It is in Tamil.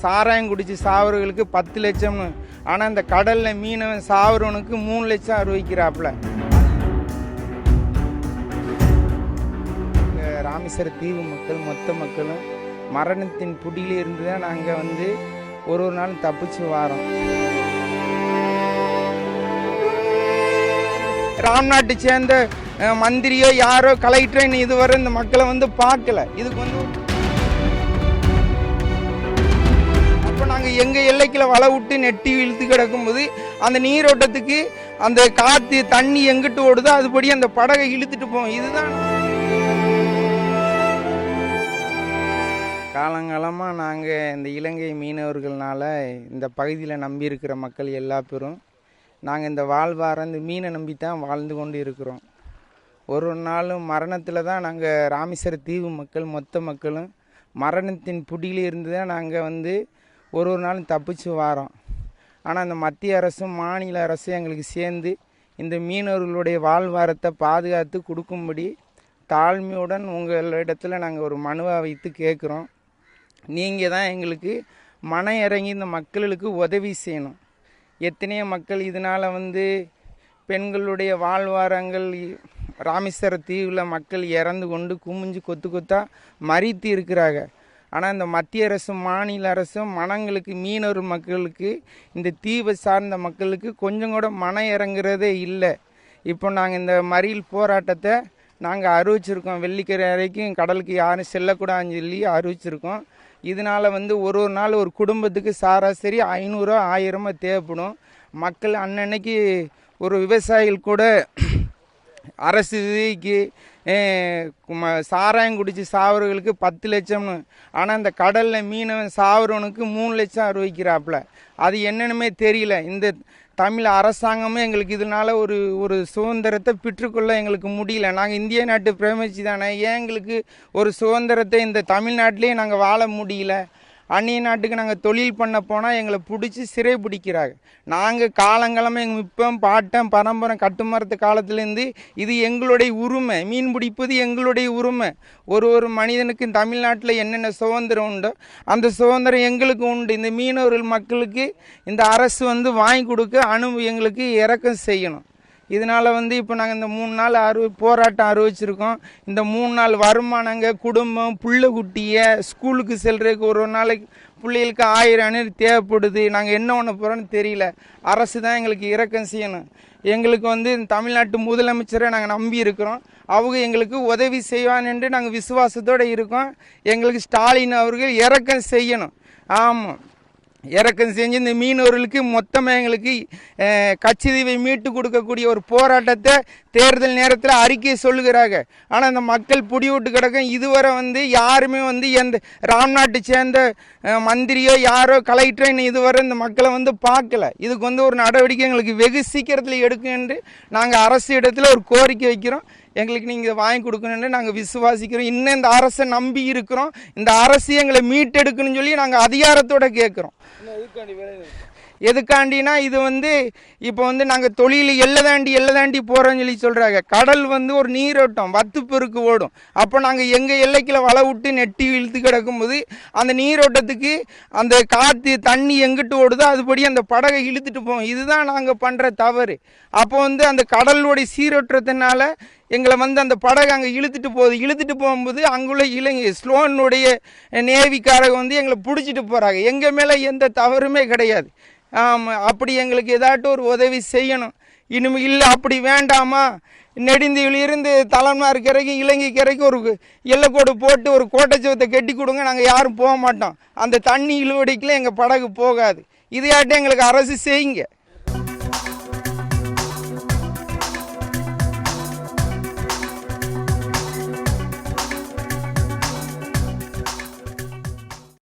சாராயம் குடிச்சு சாவர்களுக்கு 10 லட்சம்னு, ஆனால் இந்த கடலில் மீனவன் சாவரவனுக்கு 3 லட்சம் அறிவிக்கிறாப்புல. ராமேஸ்வர தீவு மக்கள் மொத்த மக்களும் மரணத்தின் புடியில இருந்து தான் நாங்கள் வந்து ஒரு நாள் தப்பிச்சு வாரோம். ராம்நாட்டை சேர்ந்த மந்திரியோ யாரோ கலெக்டரோ இதுவரை இந்த மக்களை வந்து பார்க்கல. இதுக்கு வந்து அப்போ நாங்கள் எங்கள் எல்லைக்குள்ள வலை விட்டு நெட்டி இழுத்து கிடக்கும்போது அந்த நீரோட்டத்துக்கு அந்த காற்று தண்ணி எங்கிட்டு ஓடுதோ அதுபடி அந்த படகை இழுத்துட்டு போவோம். இதுதான் காலங்காலமாக நாங்கள் இந்த இலங்கை மீனவர்கள்னால இந்த பகுதியில் நம்பி இருக்கிற மக்கள் எல்லா பேரும் நாங்கள் இந்த வாழ்வாரம் இந்த மீனை நம்பி தான் வாழ்ந்து கொண்டு இருக்கிறோம். ஒரு நாளும் மரணத்தில் தான் நாங்கள் ராமேஸ்வர தீவு மக்கள் மொத்த மக்களும் மரணத்தின் புடியில இருந்து தான் நாங்கள் வந்து ஒரு நாளும் தப்பிச்சு வாரோம். ஆனால் இந்த மத்திய அரசும் மாநில அரசும் எங்களுக்கு சேர்ந்து இந்த மீனவர்களுடைய வாழ்வாரத்தை பாதுகாத்து கொடுக்கும்படி தாழ்மையுடன் உங்களிடத்தில் நாங்கள் ஒரு மனுவை வைத்து கேட்குறோம். நீங்கள் தான் எங்களுக்கு மனம் இறங்கி இந்த மக்களுக்கு உதவி செய்யணும். எத்தனையோ மக்கள் இதனால் வந்து பெண்களுடைய வாழ்வாரங்கள் ராமேஸ்வர தீவில் மக்கள் இறந்து கொண்டு குமிஞ்சு கொத்து கொத்தா மறித்து இருக்கிறாங்க. ஆனால் இந்த மத்திய அரசும் மாநில அரசும் மனங்களுக்கு மீனவர் மக்களுக்கு இந்த தீவை சார்ந்த மக்களுக்கு கொஞ்சம் கூட மனம் இறங்குறதே இல்லை. இப்போ நாங்கள் இந்த மறியல் போராட்டத்தை நாங்கள் அறிவிச்சிருக்கோம். வெள்ளிக்கரை வரைக்கும் கடலுக்கு யாரும் செல்லக்கூடாதுன்னு சொல்லி அறிவிச்சிருக்கோம். இதனால் வந்து ஒரு நாள் ஒரு குடும்பத்துக்கு சராசரி 500 1000 தேவைப்படும். மக்கள் அன்னன்னைக்கு ஒரு விவசாயிகள் கூட அரசு விதிக்கு சாராயம் குடிச்சு சாவர்களுக்கு 10 லட்சம்னு, ஆனால் இந்த கடலில் மீனவன் சாவரவனுக்கு 3 லட்சம் அறிவிக்கிறாப்புல. அது என்னன்னுமே தெரியல. இந்த தமிழ் அரசாங்கமே எங்களுக்கு இதனால ஒரு சுதந்திரத்தை பெற்றுக்கொள்ள எங்களுக்கு முடியல. நாங்கள் இந்திய நாட்டு பிரமிச்சு தானே, ஏன் எங்களுக்கு ஒரு சுதந்திரத்தை இந்த தமிழ்நாட்டிலேயே நாங்கள் வாழ முடியல? அந்நிய நாட்டுக்கு நாங்கள் தொழில் பண்ண போனால் எங்களை பிடிச்சி சிறை பிடிக்கிறாங்க. நாங்கள் காலங்காலமாக எங்கள் மிப்பம் பாட்டம் பரம்பரை கட்டுமரத்து காலத்துலேருந்து இது எங்களுடைய உரிமை. மீன் பிடிப்பது எங்களுடைய உரிமை. ஒரு மனிதனுக்கு தமிழ்நாட்டில் என்னென்ன சுதந்திரம் உண்டோ அந்த சுதந்திரம் எங்களுக்கு உண்டு. இந்த மீனவர்கள் மக்களுக்கு இந்த அரசு வந்து வாங்கி கொடுக்க எங்களுக்கு இறக்கம் செய்யணும். இதனால் வந்து இப்போ நாங்கள் இந்த 3 நாள் போராட்டம் அறிவிச்சிருக்கோம். இந்த 3 நாள் வருமானங்க குடும்பம் புள்ள குட்டியை ஸ்கூலுக்கு செல்றதுக்கு ஒரு நாளைக்கு பிள்ளைகளுக்கு 1000 தேவைப்படுது. நாங்கள் என்ன பண்ண போகிறோன்னு தெரியல. அரசு தான் எங்களுக்கு இறக்கம் செய்யணும். எங்களுக்கு வந்து தமிழ்நாட்டு முதலமைச்சரை நாங்கள் நம்பி இருக்கிறோம். அவங்க எங்களுக்கு உதவி செய்வான் என்று நாங்கள் விசுவாசத்தோடு இருக்கோம். எங்களுக்கு ஸ்டாலின் அவர்கள் இறக்கம் செய்யணும். ஆமாம், இறக்கம் செஞ்சு இந்த மீனவர்களுக்கு மொத்தமாக எங்களுக்கு கச்சதீவை மீட்டு கொடுக்கக்கூடிய ஒரு போராட்டத்தை தேர்தல் நேரத்தில் அறிக்கை சொல்லுகிறாங்க. ஆனால் இந்த மக்கள் புடி விட்டு கிடக்க இதுவரை வந்து யாருமே வந்து எந்த ராம்நாட்டை சேர்ந்த மந்திரியோ யாரோ கலெக்டரோ இதுவரை இந்த மக்களை வந்து பார்க்கல. இதுக்கு வந்து ஒரு நடவடிக்கை எங்களுக்கு வெகு சீக்கிரத்தில் எடுக்கும் என்று நாங்கள் அரசு இடத்துல ஒரு கோரிக்கை வைக்கிறோம். எங்களுக்கு நீங்கள் வாங்கி கொடுக்கணுன்னு நாங்கள் விசுவாசிக்கிறோம். இன்னும் இந்த அரசை நம்பி இருக்கிறோம். இந்த அரசு எங்களை மீட்டெடுக்கணும்னு சொல்லி நாங்கள் அதிகாரத்தோடு கேட்குறோம். எதுக்காண்டினா இது வந்து இப்போ வந்து நாங்கள் தொழில் எல்லை தாண்டி போகிறோன்னு சொல்லி சொல்கிறாங்க. கடல் வந்து ஒரு நீரோட்டம் வத்து பெருக்கு ஓடும். அப்போ நாங்கள் எங்கள் எல்லைக்குள்ள வலை விட்டு நெட்டி இழுத்து கிடக்கும்போது அந்த நீரோட்டத்துக்கு அந்த காற்று தண்ணி எங்கிட்டு ஓடுதோ அதுபடி அந்த படகை இழுத்துட்டு போவோம். இதுதான் நாங்கள் பண்ணுற தவறு. அப்போ வந்து அந்த கடலுடைய சீரோட்டத்தினால எங்களை வந்து அந்த படகு அங்கே இழுத்துட்டு போகும்போது அங்குள்ள இலங்கை ஸ்லோனுடைய நேவிக்காரங்க வந்து எங்களை பிடிச்சிட்டு போகிறாங்க. எங்கள் மேலே எந்த தவறுமே கிடையாது. அப்படி எங்களுக்கு ஏதாட்டும் ஒரு உதவி செய்யணும். இனிமேல் இல்லை அப்படி வேண்டாமா, நெடுந்தீவிலிருந்து தலைமன்னார் கரைக்கு இலங்கை கரைக்கு ஒரு எல்லைக்கோடு போட்டு ஒரு கோட்டைச்சுவத்தை கட்டி கொடுங்க, நாங்கள் யாரும் போக மாட்டோம். அந்த தண்ணி இழுவடிக்கல எங்கள் படகு போகாது. இதையாட்டும் எங்களுக்கு அரசு செய்யுங்க.